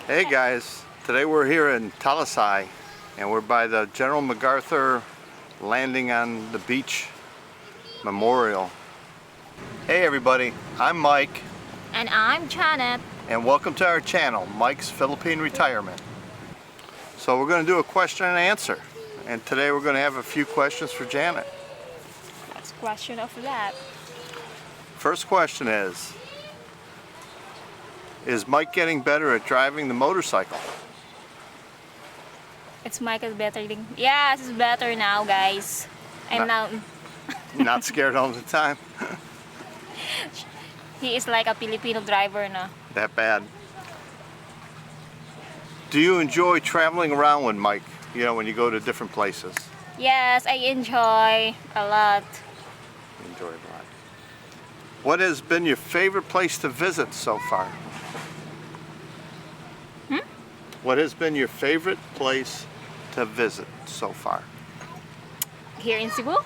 Hey guys, today we're here in Talisay and we're by the General MacArthur landing on the beach memorial. Hey everybody, I'm Mike. And I'm Janet. And welcome to our channel, Mike's Philippine Retirement. So we're going to do a question and answer. And today we're going to have a few questions for Janet. What's the question of that? First question is Mike getting better at driving the motorcycle? It's Michael better than... Yes, it's better now, guys. I'm Not scared all the time? He is like a Filipino driver now. That bad? Do you enjoy traveling around with Mike? You know, when you go to different places? Yes, I enjoy a lot. Enjoy a lot. What has been your favorite place to visit so far? What has been your favorite place to visit so far? Here in Cebu?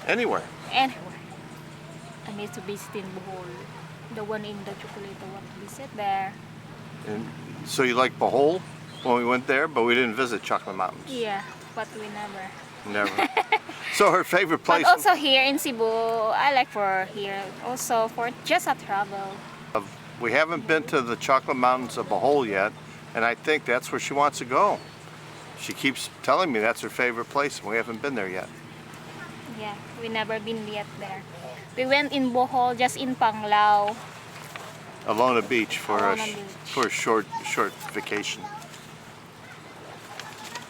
Anywhere. Anywhere. I need to visit in Bohol. The one in the chocolate, I want to visit there. And so you like Bohol when we went there, but we didn't visit Chocolate Mountains? Yeah, but we never. Never. So her favorite place... But also here in Cebu, I like for here. Also for just a travel. We haven't been to the Chocolate Mountains of Bohol yet, and I think that's where she wants to go. She keeps telling me that's her favorite place, and we haven't been there yet. Yeah, we never been yet there. We went in Bohol, just in Panglao. Alona Beach for Alona a short vacation.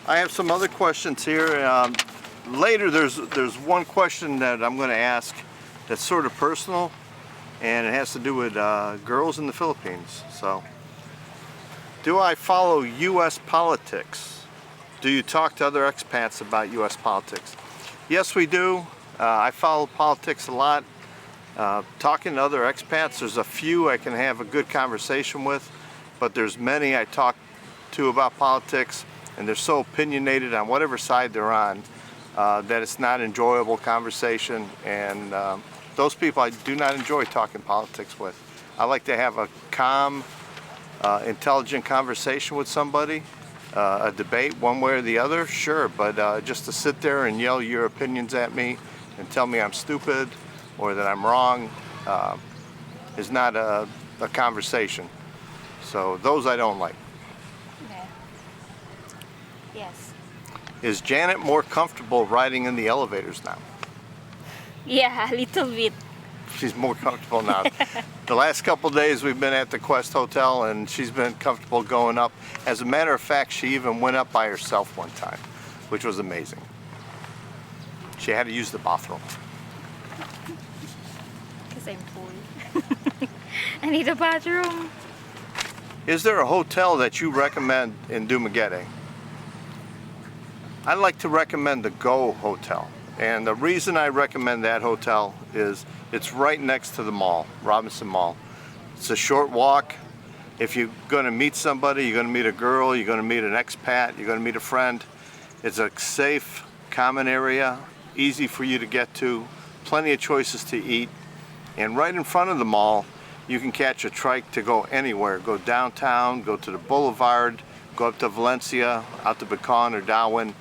I have some other questions here. Later, there's one question that I'm going to ask that's sort of personal, and it has to do with girls in the Philippines. So, do I follow U.S. politics? Do you talk to other expats about U.S. politics? Yes, we do. I follow politics a lot. Talking to other expats, there's a few I can have a good conversation with, but there's many I talk to about politics, and they're so opinionated on whatever side they're on that it's not enjoyable conversation, and those people I do not enjoy talking politics with. I like to have a calm, intelligent conversation with somebody. A debate one way or the other, sure, but just to sit there and yell your opinions at me and tell me I'm stupid or that I'm wrong is not a conversation. So those I don't like. Yeah. Yes. Is Janet more comfortable riding in the elevators now? Yeah, a little bit. She's more comfortable now. The last couple days we've been at the Quest Hotel and she's been comfortable going up. As a matter of fact, she even went up by herself one time, which was amazing. She had to use the bathroom. Because I'm full. I need a bathroom. Is there a hotel that you recommend in Dumaguete? I like to recommend the Go Hotel. And the reason I recommend that hotel is it's right next to the mall, Robinson Mall. It's a short walk. If you're going to meet somebody, you're going to meet a girl, you're going to meet an expat, you're going to meet a friend. It's a safe, common area, easy for you to get to, plenty of choices to eat. And right in front of the mall, you can catch a trike to go anywhere. Go downtown, go to the boulevard, go up to Valencia, out to Bacan or Darwin.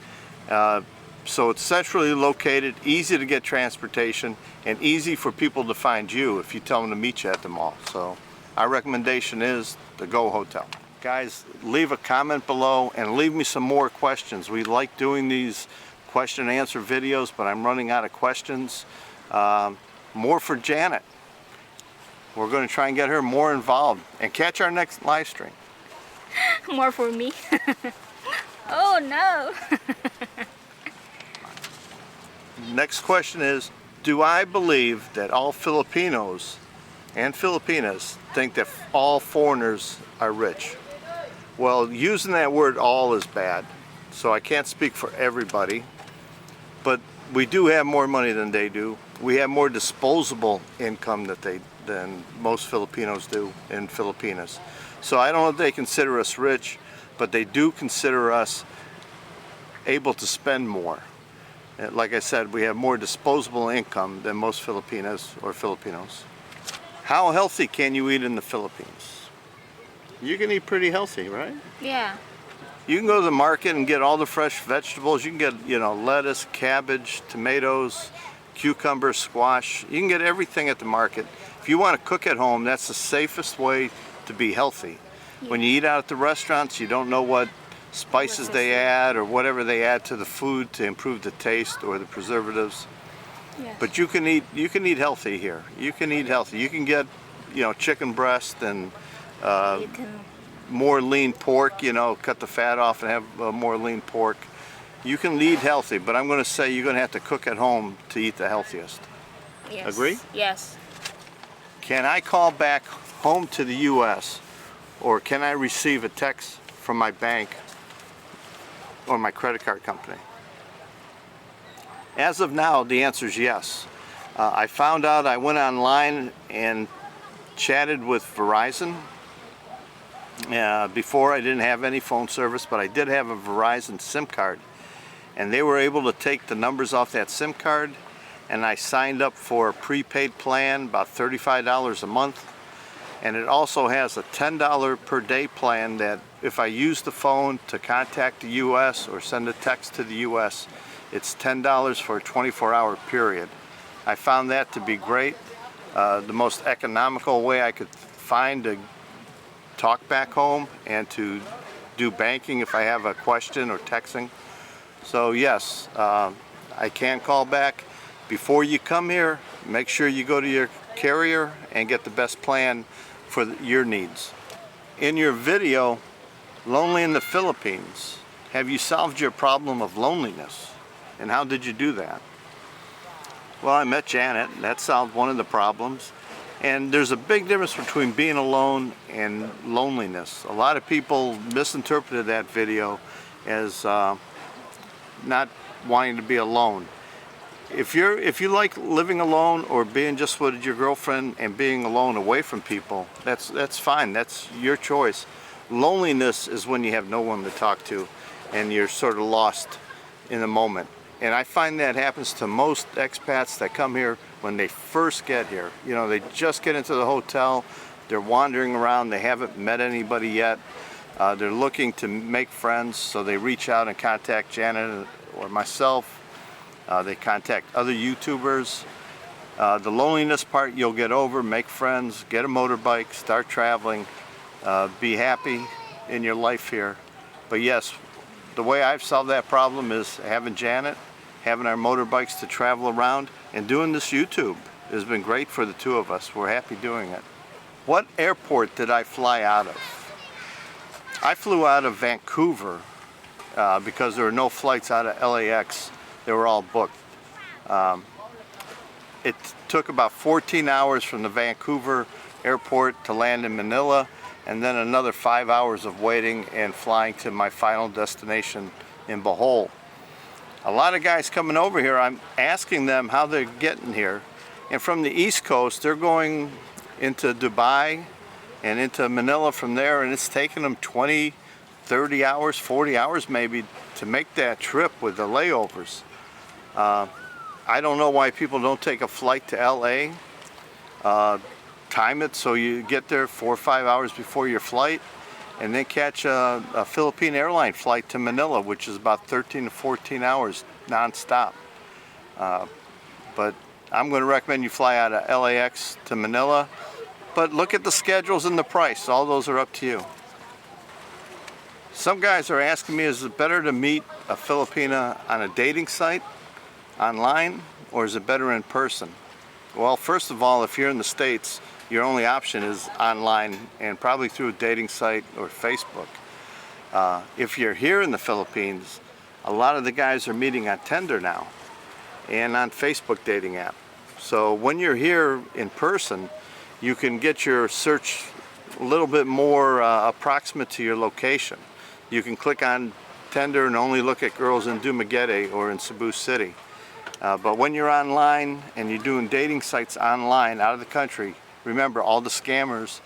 So it's centrally located, easy to get transportation, and easy for people to find you if you tell them to meet you at the mall. So our recommendation is the Go Hotel. Guys, leave a comment below and leave me some more questions. We like doing these question and answer videos, but I'm running out of questions. More for Janet. We're going to try and get her more involved and catch our next live stream. More for me. Oh no. Next question is, do I believe that all Filipinos and Filipinas think that all foreigners are rich? Well, using that word all is bad, so I can't speak for everybody, but we do have more money than they do. We have more disposable income than most Filipinos do in Filipinas. So I don't know if they consider us rich, but they do consider us able to spend more. Like I said, we have more disposable income than most Filipinas or Filipinos. How healthy can you eat in the Philippines? You can eat pretty healthy, right? Yeah. You can go to the market and get all the fresh vegetables. You can get, you know, lettuce, cabbage, tomatoes, cucumber, squash. You can get everything at the market. If you want to cook at home, that's the safest way to be healthy. When you eat out at the restaurants, you don't know what spices they add or whatever they add to the food to improve the taste or the preservatives. Yes. But you can eat healthy here. You can eat healthy. You can get, you know, chicken breast and You can, more lean pork, you know, cut the fat off and have more lean pork. You can eat healthy, but I'm going to say you're going to have to cook at home to eat the healthiest. yes. Agree? Yes. Can I call back home to the U.S. or can I receive a text from my bank or my credit card company? As of now, the answer is yes. I found out, I went online and chatted with Verizon. Before I didn't have any phone service, but I did have a Verizon SIM card. And they were able to take the numbers off that SIM card, and I signed up for a prepaid plan, about $35 a month. And it also has a $10 per day plan that if I use the phone to contact the US or send a text to the US, it's $10 for a 24-hour period. I found that to be great. The most economical way I could find to talk back home and to do banking if I have a question or texting. So yes, I can call back. Before you come here, make sure you go to your carrier and get the best plan for your needs. In your video, Lonely in the Philippines, have you solved your problem of loneliness? And how did you do that? Well, I met Janet. That solved one of the problems. And there's a big difference between being alone and loneliness. A lot of people misinterpreted that video as not wanting to be alone. If you like living alone or being just with your girlfriend and being alone away from people, that's fine. That's your choice. Loneliness is when you have no one to talk to and you're sort of lost in the moment. And I find that happens to most expats that come here when they first get here. You know, they just get into the hotel, they're wandering around, they haven't met anybody yet. They're looking to make friends, so they reach out and contact Janet or myself. They contact other YouTubers. The loneliness part you'll get over, make friends, get a motorbike, start traveling, be happy in your life here. But yes, the way I've solved that problem is having Janet, having our motorbikes to travel around, and doing this YouTube has been great for the two of us. We're happy doing it. What airport did I fly out of? I flew out of Vancouver because there were no flights out of LAX. They were all booked. It took about 14 hours from the Vancouver airport to land in Manila, and then another 5 hours of waiting and flying to my final destination in Bohol. A lot of guys coming over here, I'm asking them how they're getting here. And from the East Coast, they're going into Dubai and into Manila from there, and it's taking them 20, 30 hours, 40 hours maybe to make that trip with the layovers. I don't know why people don't take a flight to LA, time it so you get there 4 or 5 hours before your flight, and then catch a Philippine airline flight to Manila, which is about 13 to 14 hours non-stop. But I'm going to recommend you fly out of LAX to Manila, but look at the schedules and the price. All those are up to you. Some guys are asking me, is it better to meet a Filipina on a dating site, online, or is it better in person? Well, first of all, if you're in the States, your only option is online and probably through a dating site or Facebook. If you're here in the Philippines, a lot of the guys are meeting on Tinder now and on Facebook dating app. So when you're here in person, you can get your search a little bit more approximate to your location. You can click on Tinder and only look at girls in Dumaguete or in Cebu City. But when you're online and you're doing dating sites online out of the country, remember all the scammers,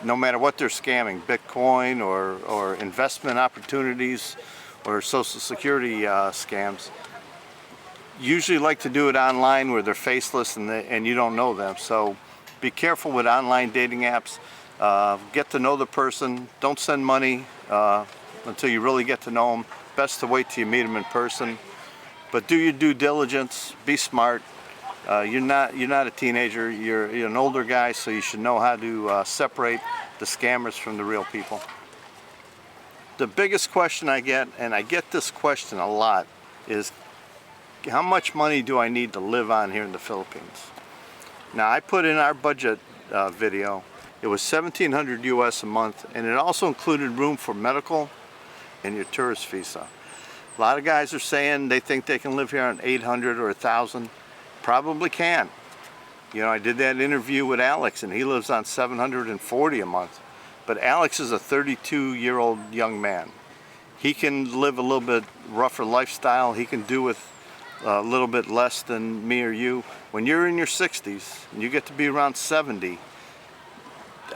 no matter what they're scamming, Bitcoin or investment opportunities or Social Security scams, usually like to do it online where they're faceless and you don't know them. So be careful with online dating apps. Get to know the person. Don't send money until you really get to know them. Best to wait till you meet them in person. But do your due diligence. Be smart. You're not a teenager. You're an older guy, so you should know how to separate the scammers from the real people. The biggest question I get, and I get this question a lot, is how much money do I need to live on here in the Philippines? Now, I put in our budget video, it was $1,700 US a month, and it also included room for medical and your tourist visa. A lot of guys are saying they think they can live here on $800 or $1,000. Probably can. You know, I did that interview with Alex, and he lives on $740 a month. But Alex is a 32-year-old young man. He can live a little bit rougher lifestyle. He can do with a little bit less than me or you. When you're in your 60s and you get to be around 70,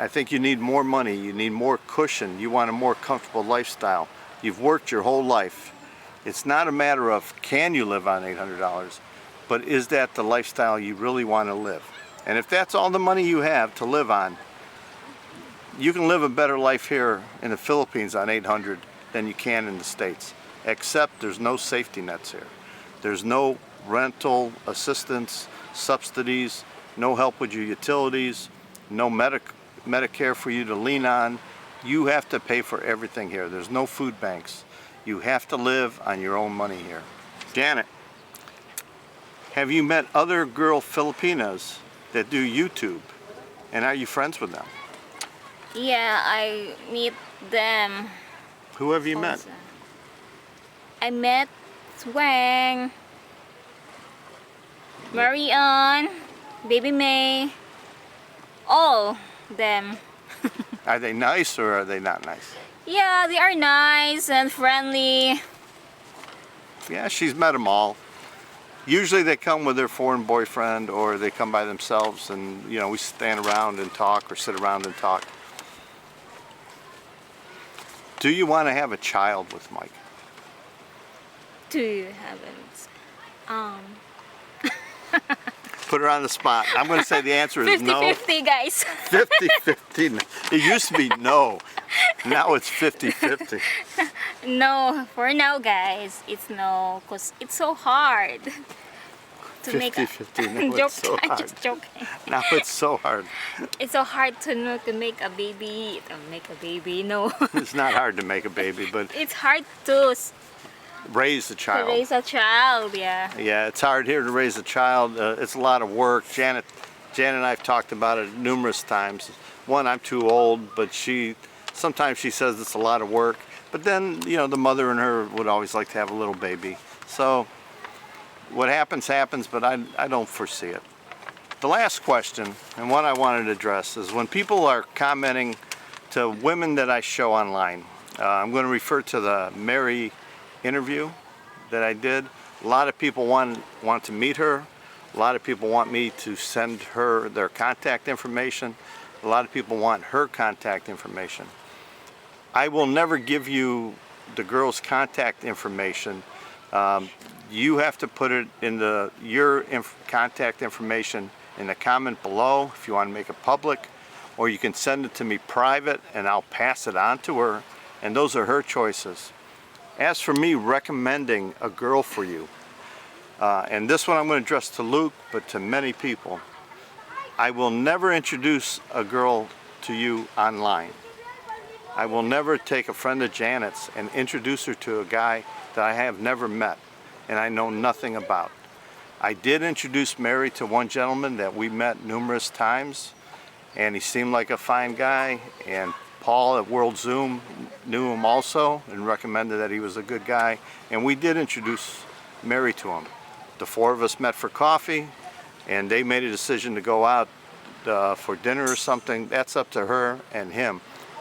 I think you need more money. You need more cushion. You want a more comfortable lifestyle. You've worked your whole life. It's not a matter of can you live on $800, but is that the lifestyle you really want to live? And if that's all the money you have to live on, you can live a better life here in the Philippines on $800 than you can in the States, except there's no safety nets here. There's no rental assistance, subsidies, no help with your utilities, no Medicare for you to lean on. You have to pay for everything here. There's no food banks. You have to live on your own money here. Janet, have you met other girl Filipinas that do YouTube? And are you friends with them? Yeah, I meet them. Who have you met? Also. I met Swang, Marianne, Baby May, all them. Are they nice or are they not nice? Yeah, they are nice and friendly. Yeah, she's met them all. Usually they come with their foreign boyfriend or they come by themselves, and you know, we stand around and talk or sit around and talk. Do you want to have a child with Mike? Do you have it? Put her on the spot. I'm going to say the answer is no. 50-50, guys. 50-50. It used to be no. Now it's 50-50. No, for now, guys, it's no, because it's so hard to make a 50-50. No, joke. it's so I'm hard. just joking. Now it's so hard. It's so hard to make a baby. No. It's not hard to make a baby, but It's hard to raise a child. raise a child. Yeah. Yeah, it's hard here to raise a child. It's a lot of work. Janet and I've talked about it numerous times. One, I'm too old, but sometimes she says it's a lot of work. But then, you know, the mother and her would always like to have a little baby. So what happens, happens, but I don't foresee it. The last question, and one I wanted to address, is when people are commenting to women that I show online. I'm going to refer to the Mary interview that I did. A lot of people want to meet her. A lot of people want me to send her their contact information. A lot of people want her contact information. I will never give you the girl's contact information. You have to put it in your contact information in the comment below if you want to make it public, or you can send it to me private and I'll pass it on to her, and those are her choices. As for me recommending a girl for you, and this one I'm going to address to Luke, but to many people, I will never introduce a girl to you online. I will never take a friend of Janet's and introduce her to a guy that I have never met and I know nothing about. I did introduce Mary to one gentleman that we met numerous times, and he seemed like a fine guy, and Paul at World Zoom knew him also and recommended that he was a good guy, and we did introduce Mary to him. The four of us met for coffee, and they made a decision to go out for dinner or something. That's up to her and him.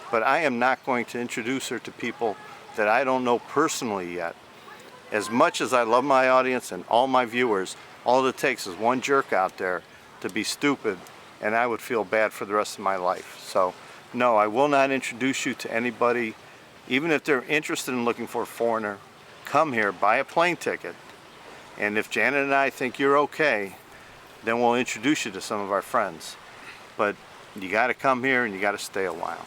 But I am not going to introduce her to people that I don't know personally yet. As much as I love my audience and all my viewers, all it takes is one jerk out there to be stupid, and I would feel bad for the rest of my life. So, no, I will not introduce you to anybody. Even if they're interested in looking for a foreigner, come here, buy a plane ticket. And if Janet and I think you're okay, then we'll introduce you to some of our friends. But you got to come here and you got to stay a while.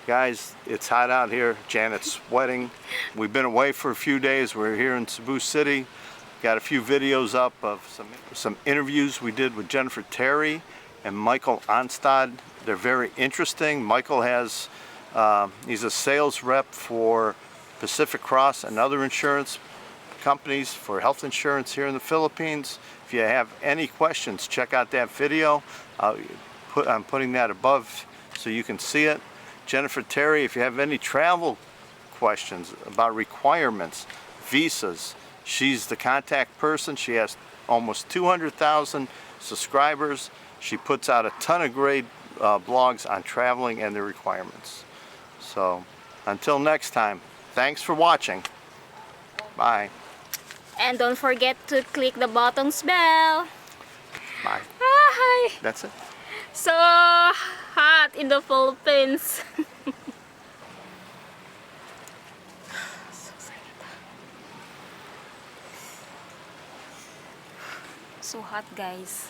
Guys, it's hot out here. Janet's sweating. We've been away for a few days. We're here in Cebu City. Got a few videos up of some interviews we did with Jennifer Terry and Michael Onstad. They're very interesting. Michael has, he's a sales rep for Pacific Cross and other insurance companies for health insurance here in the Philippines. If you have any questions, check out that video. I'm putting that above so you can see it. Jennifer Terry, if you have any travel questions about requirements, visas, she's the contact person. She has almost 200,000 subscribers. She puts out a ton of great blogs on traveling and the requirements. So until next time, thanks for watching. Bye. And don't forget to click the buttons bell. Bye. Hi. That's it. So hot in the Philippines. So hot, guys.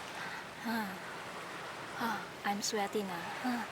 I'm sweaty na.